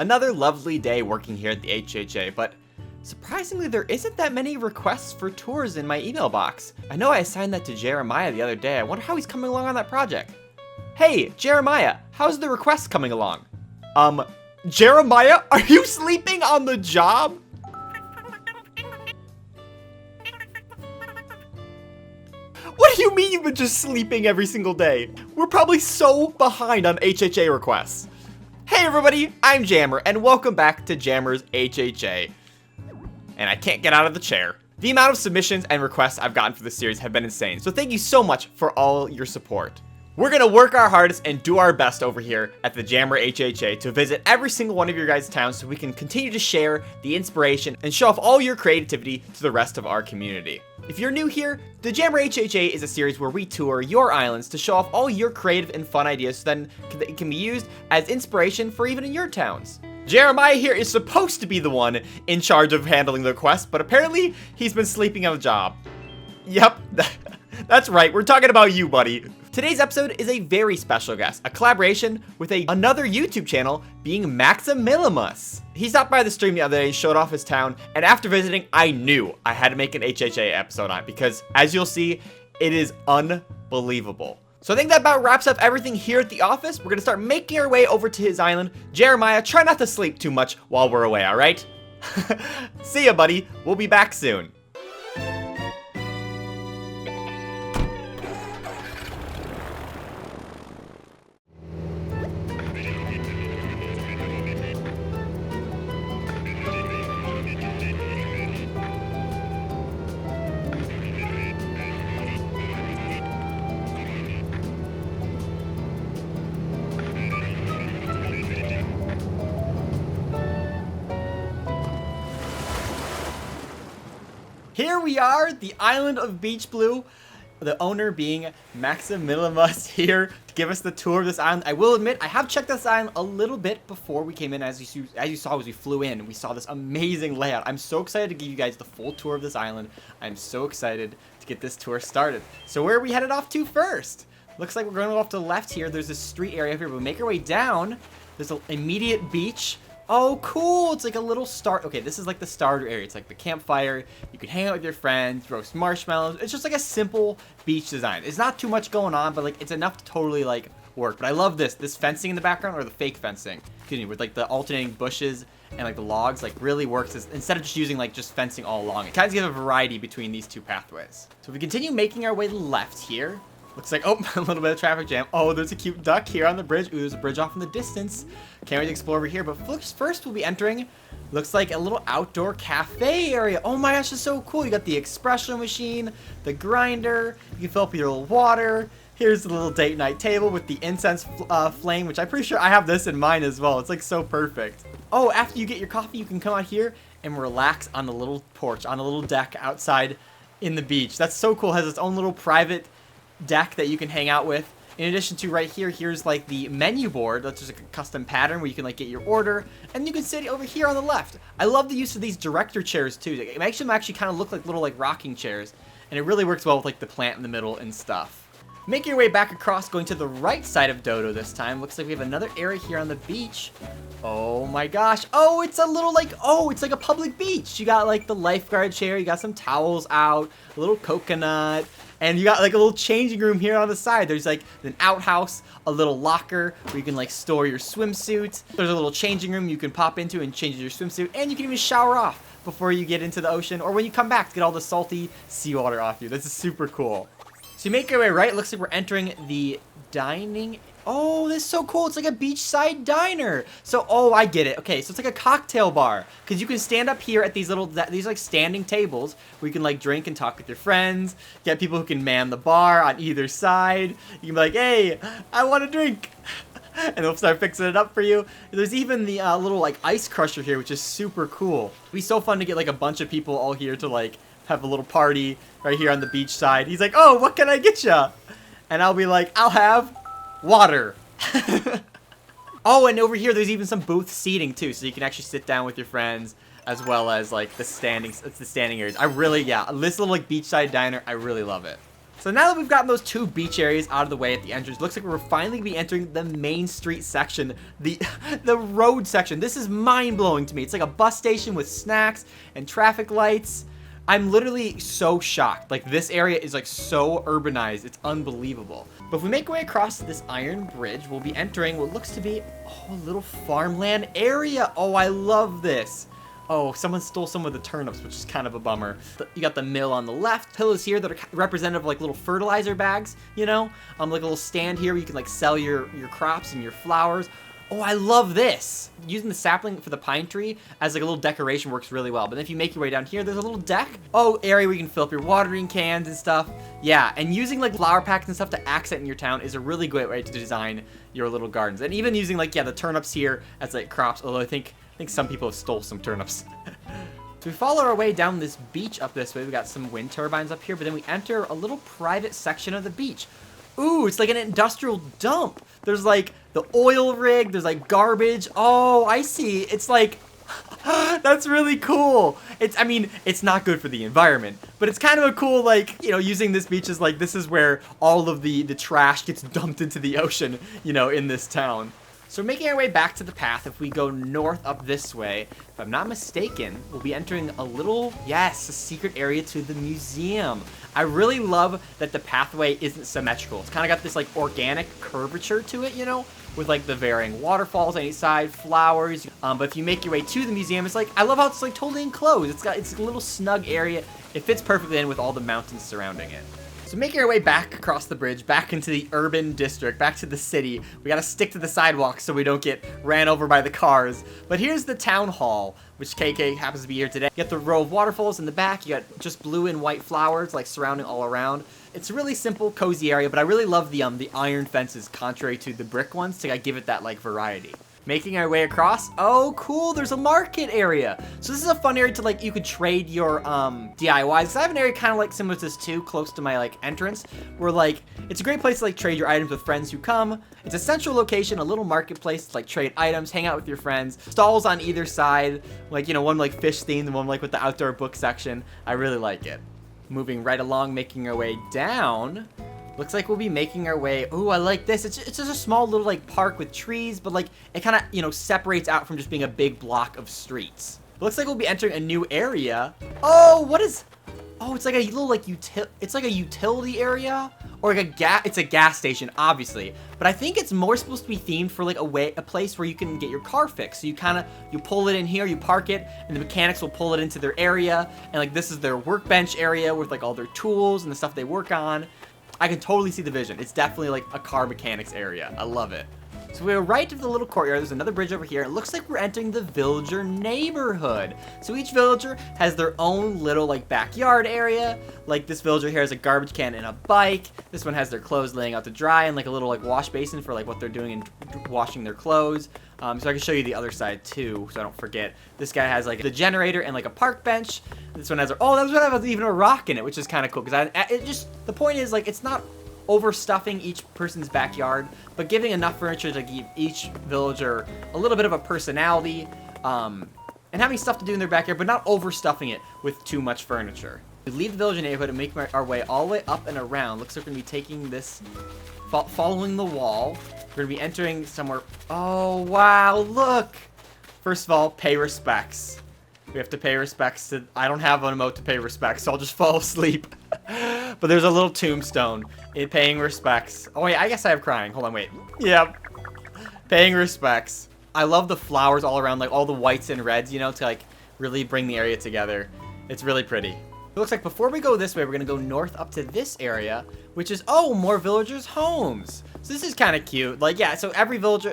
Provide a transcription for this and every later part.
Another lovely day working here at the HHA, but surprisingly there isn't that many requests for tours in my email box. I know I assigned that to Jeremiah the other day. I wonder how he's coming along on that project. Hey, Jeremiah, how's the request coming along? Jeremiah, are you sleeping on the job? What do you mean you've been just sleeping every single day? We're probably so behind on HHA requests. Hey everybody, I'm Jammer, and welcome back to Jammer's HHA. And I can't get out of the chair. The amount of submissions and requests I've gotten for this series have been insane, so thank you so much for all your support. We're gonna work our hardest and do our best over here at the Jammer HHA to visit every single one of your guys' towns so we can continue to share the inspiration and show off all your creativity to the rest of our community. If you're new here, the Jammer HHA is a series where we tour your islands to show off all your creative and fun ideas so then it can be used as inspiration for even in your towns. Jeremiah here is supposed to be the one in charge of handling the requests, but apparently he's been sleeping on the job. Yep, that's right, we're talking about you, buddy. Today's episode is a very special guest, a collaboration with another YouTube channel being MaximilianMus. He stopped by the stream the other day, showed off his town, and after visiting, I knew I had to make an HHA episode on it because, as you'll see, it is unbelievable. So I think that about wraps up everything here at the office. We're gonna start making our way over to his island. Jeremiah, try not to sleep too much while we're away, all right? See ya, buddy. We'll be back soon. Here we are, the island of Beach Blue, the owner being MaximilianMus here to give us the tour of this island. I will admit, I have checked this island a little bit before we came in. As you saw as we flew in, we saw this amazing layout. I'm so excited to give you guys the full tour of this island. I'm so excited to get this tour started. So where are we headed off to first? Looks like we're going to go off to the left here. There's this street area here, but we make our way down. There's an immediate beach. Oh, cool. It's like a little start. Okay, this is like the starter area. It's like the campfire. You can hang out with your friends, roast marshmallows. It's just like a simple beach design. It's not too much going on, but like it's enough to totally like work. But I love this fencing in the background, or the fake fencing, excuse me, with like the alternating bushes and like the logs, like really works instead of just using like just fencing all along. It kind of gives a variety between these two pathways. So if we continue making our way left here, looks like, oh, a little bit of traffic jam. Oh, there's a cute duck here on the bridge. Ooh, there's a bridge off in the distance. Can't wait to explore over here. But first we'll be entering, looks like a little outdoor cafe area. Oh my gosh, this is so cool. You got the espresso machine, the grinder. You can fill up with your little water. Here's the little date night table with the incense flame, which I'm pretty sure I have this in mine as well. It's like so perfect. Oh, after you get your coffee, you can come out here and relax on the little porch, on a little deck outside in the beach. That's so cool. It has its own little private deck that you can hang out with. In addition to right here, here's like the menu board. That's just like a custom pattern where you can like get your order, and you can sit over here on the left. I love the use of these director chairs too. It makes them actually kind of look like little like rocking chairs, and it really works well with like the plant in the middle and stuff. Making your way back across, going to the right side of Dodo this time. Looks like we have another area here on the beach. Oh my gosh. Oh, it's a little like, oh, it's like a public beach. You got like the lifeguard chair, you got some towels out, a little coconut, and you got like a little changing room here on the side. There's like an outhouse, a little locker where you can like store your swimsuit. There's a little changing room you can pop into and change your swimsuit, and you can even shower off before you get into the ocean or when you come back to get all the salty seawater off you. This is super cool. So you make your way right, it looks like we're entering the dining. Oh, this is so cool. It's like a beachside diner. So, oh, I get it. Okay, so it's like a cocktail bar because you can stand up here at these like standing tables where you can like drink and talk with your friends. Get people who can man the bar on either side. You can be like, hey, I want a drink. And they'll start fixing it up for you. There's even the little like ice crusher here, which is super cool. It'd be so fun to get like a bunch of people all here to like have a little party right here on the beach side. He's like, oh, what can I get ya? And I'll be like, I'll have water. Oh, and over here, there's even some booth seating too, so you can actually sit down with your friends, as well as like the standing areas. I really, yeah, this little like beachside diner, I really love it. So now that we've gotten those 2 beach areas out of the way at the entrance, looks like we're finally gonna be entering the main street section, the road section. This is mind-blowing to me. It's like a bus station with snacks and traffic lights. I'm literally so shocked. Like, this area is like so urbanized. It's unbelievable. But if we make our way across this iron bridge, we'll be entering what looks to be a little farmland area. Oh, I love this. Oh, someone stole some of the turnips, which is kind of a bummer. You got the mill on the left, pillars here that are representative of like little fertilizer bags, you know? Like a little stand here where you can like sell your crops and your flowers. Oh, I love this. Using the sapling for the pine tree as like a little decoration works really well. But if you make your way down here, there's a little deck. Oh, area where you can fill up your watering cans and stuff. Yeah, and using like flower packs and stuff to accent in your town is a really great way to design your little gardens. And even using like, yeah, the turnips here as like crops, although I think some people have stole some turnips. So we follow our way down this beach up this way. We got some wind turbines up here, but then we enter a little private section of the beach. Ooh, it's like an industrial dump. There's like the oil rig, there's like garbage. Oh, I see. It's like, that's really cool. I mean, it's not good for the environment, but it's kind of a cool, like, you know, using this beach as like, this is where all of the trash gets dumped into the ocean, you know, in this town. So making our way back to the path, if we go north up this way, if I'm not mistaken, we'll be entering a little, yes, a secret area to the museum. I really love that the pathway isn't symmetrical. It's kind of got this like organic curvature to it, you know, with like the varying waterfalls on each side, flowers. But if you make your way to the museum, it's like, I love how it's like totally enclosed. It's a little snug area. It fits perfectly in with all the mountains surrounding it. So making our way back across the bridge, back into the urban district, back to the city. We gotta stick to the sidewalks so we don't get ran over by the cars. But here's the town hall, which KK happens to be here today. You got the row of waterfalls in the back. You got just blue and white flowers like surrounding all around. It's a really simple, cozy area, but I really love the iron fences, contrary to the brick ones, to give it that like variety. Making our way across. Oh, cool. There's a market area. So this is a fun area to like, you could trade your DIYs. Cause I have an area kind of like similar to this too, close to my like entrance, where like, it's a great place to like trade your items with friends who come. It's a central location, a little marketplace to like trade items, hang out with your friends. Stalls on either side, like, you know, one like fish themed and one like with the outdoor book section. I really like it. Moving right along, making our way down. Looks like we'll be making our way. Ooh, I like this. It's just a small little like park with trees, but like it kind of, you know, separates out from just being a big block of streets. It looks like we'll be entering a new area. Oh, what is? Oh, it's like a little like it's like a utility area or like it's a gas station, obviously. But I think it's more supposed to be themed for like a place where you can get your car fixed. So you pull it in here, you park it, and the mechanics will pull it into their area. And like this is their workbench area with like all their tools and the stuff they work on. I can totally see the vision. It's definitely like a car mechanics area. I love it. So we're right of the little courtyard. There's another bridge over here. It looks like we're entering the villager neighborhood. So each villager has their own little like backyard area. Like this villager here has a garbage can and a bike. This one has their clothes laying out to dry and like a little like wash basin for like what they're doing and washing their clothes. So I can show you the other side too, so I don't forget. This guy has like the generator and like a park bench. This one has oh, that was what even a rock in it, which is kind of cool because the point is like it's not overstuffing each person's backyard, but giving enough furniture to give each villager a little bit of a personality, and having stuff to do in their backyard, but not overstuffing it with too much furniture. We leave the villager neighborhood and make our way all the way up and around. Looks like we're gonna be taking this, following the wall. We're gonna be entering somewhere. Oh wow! Look. First of all, pay respects. We have to pay respects to. I don't have an emote to pay respects, so I'll just fall asleep. But there's a little tombstone in paying respects. Oh wait, I guess I have crying. Hold on, wait. Yep. Paying respects. I love the flowers all around, like all the whites and reds, you know, to like really bring the area together. It's really pretty. It looks like before we go this way, we're gonna go north up to this area, which is, oh, more villagers' homes. So this is kind of cute. Like, yeah, so every villager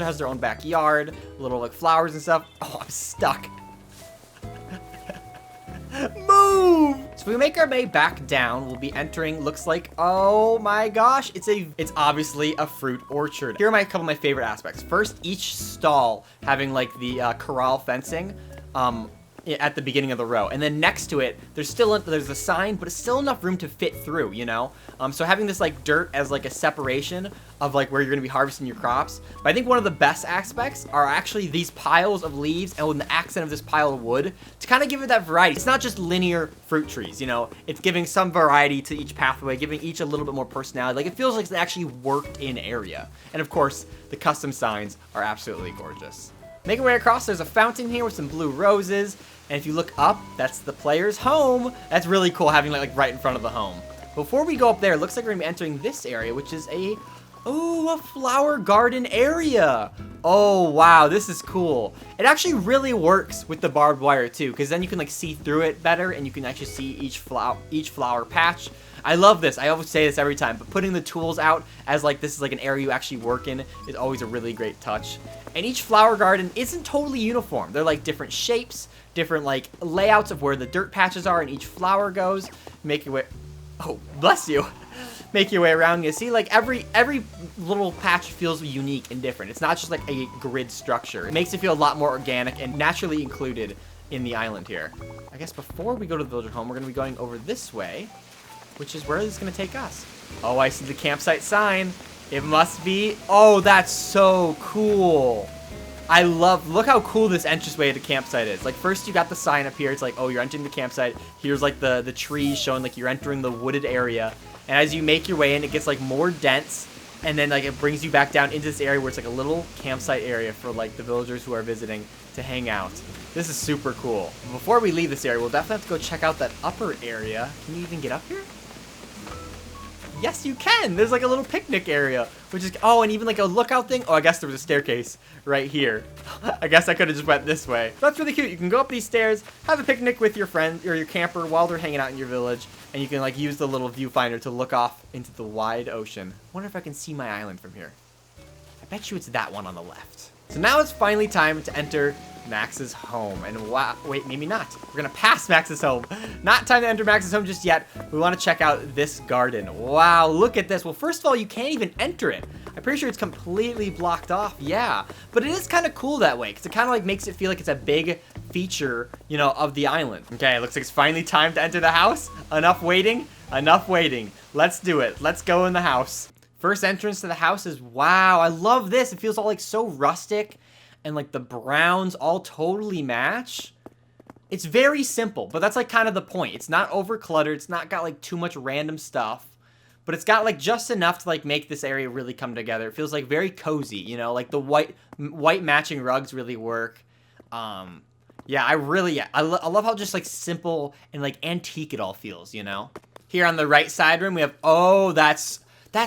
has their own backyard, little like flowers and stuff. Oh, I'm stuck. Move! So we make our way back down. We'll be entering, looks like, oh my gosh, it's obviously a fruit orchard. Here are a couple of my favorite aspects. First, each stall having like the corral fencing. at the beginning of the row. And then next to it, there's a sign, but it's still enough room to fit through, you know? So having this like dirt as like a separation of like where you're gonna be harvesting your crops. But I think one of the best aspects are actually these piles of leaves and the accent of this pile of wood to kind of give it that variety. It's not just linear fruit trees, you know? It's giving some variety to each pathway, giving each a little bit more personality. Like it feels like it's an actually worked in area. And of course, the custom signs are absolutely gorgeous. Making our way across, there's a fountain here with some blue roses. And if you look up, that's the player's home. That's really cool having like right in front of the home. Before we go up there, it looks like we're gonna be entering this area, which is a flower garden area. Oh, wow, this is cool. It actually really works with the barbed wire too, because then you can like see through it better and you can actually see each flower patch. I love this. I always say this every time, but putting the tools out as like this is like an area you actually work in is always a really great touch. And each flower garden isn't totally uniform. They're like different shapes, different like layouts of where the dirt patches are and each flower goes. Make your way, oh, bless you. Make your way around. You see like every little patch feels unique and different. It's not just like a grid structure. It makes it feel a lot more organic and naturally included in the island here. I guess before we go to the villager home, we're gonna be going over this way, which is where it's gonna take us. Oh, I see the campsite sign. It must be, oh, that's so cool. I love, look how cool this entranceway to the campsite is. Like first you got the sign up here. It's like, oh, you're entering the campsite. Here's like the trees showing like you're entering the wooded area. And as you make your way in, it gets like more dense. And then like it brings you back down into this area where it's like a little campsite area for like the villagers who are visiting to hang out. This is super cool. Before we leave this area, we'll definitely have to go check out that upper area. Can you even get up here? Yes, you can. There's like a little picnic area, which is, oh, and even like a lookout thing. Oh, I guess there was a staircase right here. I guess I could have just went this way. That's really cute. You can go up these stairs, have a picnic with your friend or your camper while they're hanging out in your village, and you can like use the little viewfinder to look off into the wide ocean. I wonder if I can see my island from here. I bet you it's that one on the left. So now it's finally time to enter Max's home. And wow, wait, maybe not. We're gonna pass Max's home. Not time to enter Max's home just yet. We want to check out this garden. Wow, look at this. Well, first of all, you can't even enter it. I'm pretty sure it's completely blocked off. Yeah, but it is kind of cool that way because it kind of like makes it feel like it's a big feature, you know, of the island. Okay, looks like it's finally time to enter the house. Enough waiting. Enough waiting. Let's do it. Let's go in the house. First entrance to the house is, wow, I love this. It feels all like so rustic and like the browns all totally match. It's very simple, but that's like kind of the point. It's not over cluttered. It's not got like too much random stuff, but it's got like just enough to like make this area really come together. It feels like very cozy, you know, like the white matching rugs really work. Yeah, I love how just like simple and like antique it all feels, you know? Here on the right side room, we have, oh, that's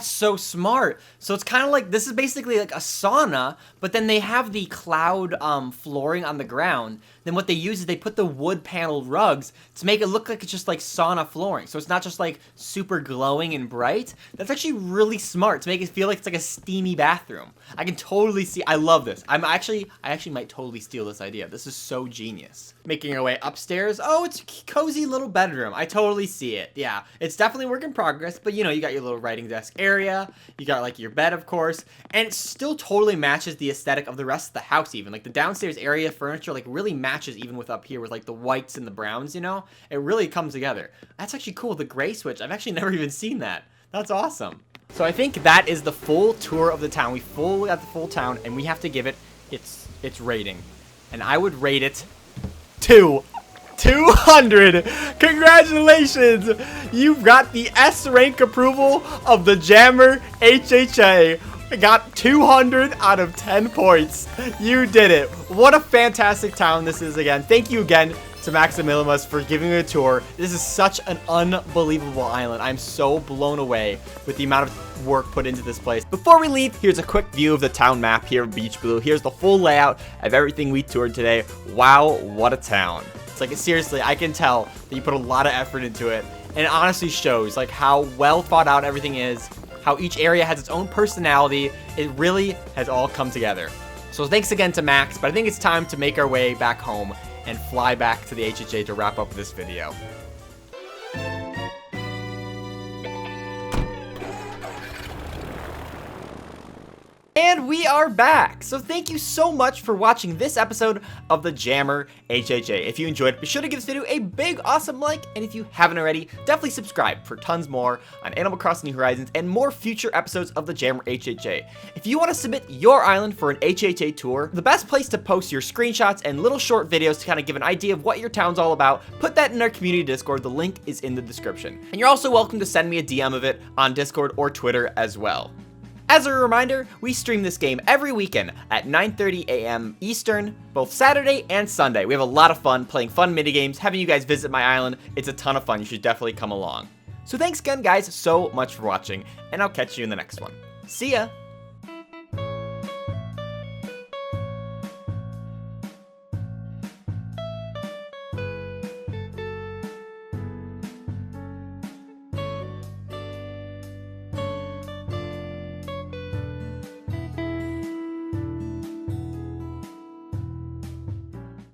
so smart. So it's kind of like, this is basically like a sauna, but then they have the cloud flooring on the ground. Then what they use is they put the wood paneled rugs to make it look like it's just like sauna flooring. So it's not just like super glowing and bright. That's actually really smart to make it feel like it's like a steamy bathroom. I can totally see, I love this. I actually might totally steal this idea. This is so genius. Making our way upstairs. Oh, it's a cozy little bedroom. I totally see it. Yeah, it's definitely work in progress, but you know, you got your little writing desk area. You got like your bed, of course, and it still totally matches the aesthetic of the rest of the house even. Like the downstairs area furniture like really matches even with up here with like the whites and the browns, you know? It really comes together. That's actually cool, the gray switch. I've actually never even seen that. That's awesome. So I think that is the full tour of the town. We fully got the full town and we have to give it its rating. And I would rate it 200. Congratulations! You've got the S rank approval of the Jammer HHA. I got 200 out of 10 points. You did it. What a fantastic town this is again. Thank you again to MaximilianMus for giving me a tour. This is such an unbelievable island. I'm so blown away with the amount of work put into this place. Before we leave, here's a quick view of the town map here of Beach Blue. Here's the full layout of everything we toured today. Wow, what a town. It's like, seriously, I can tell that you put a lot of effort into it. And it honestly shows like how well thought out everything is, how each area has its own personality. It really has all come together. So thanks again to Max, but I think it's time to make our way back home and fly back to the HHA to wrap up this video. And we are back! So thank you so much for watching this episode of the Jammer HHA. If you enjoyed it, be sure to give this video a big awesome like, and if you haven't already, definitely subscribe for tons more on Animal Crossing New Horizons and more future episodes of the Jammer HHA. If you want to submit your island for an HHA tour, the best place to post your screenshots and little short videos to kind of give an idea of what your town's all about, put that in our community Discord. The link is in the description. And you're also welcome to send me a DM of it on Discord or Twitter as well. As a reminder, we stream this game every weekend at 9:30 a.m. Eastern, both Saturday and Sunday. We have a lot of fun playing fun minigames, having you guys visit my island. It's a ton of fun. You should definitely come along. So thanks again, guys, so much for watching, and I'll catch you in the next one. See ya!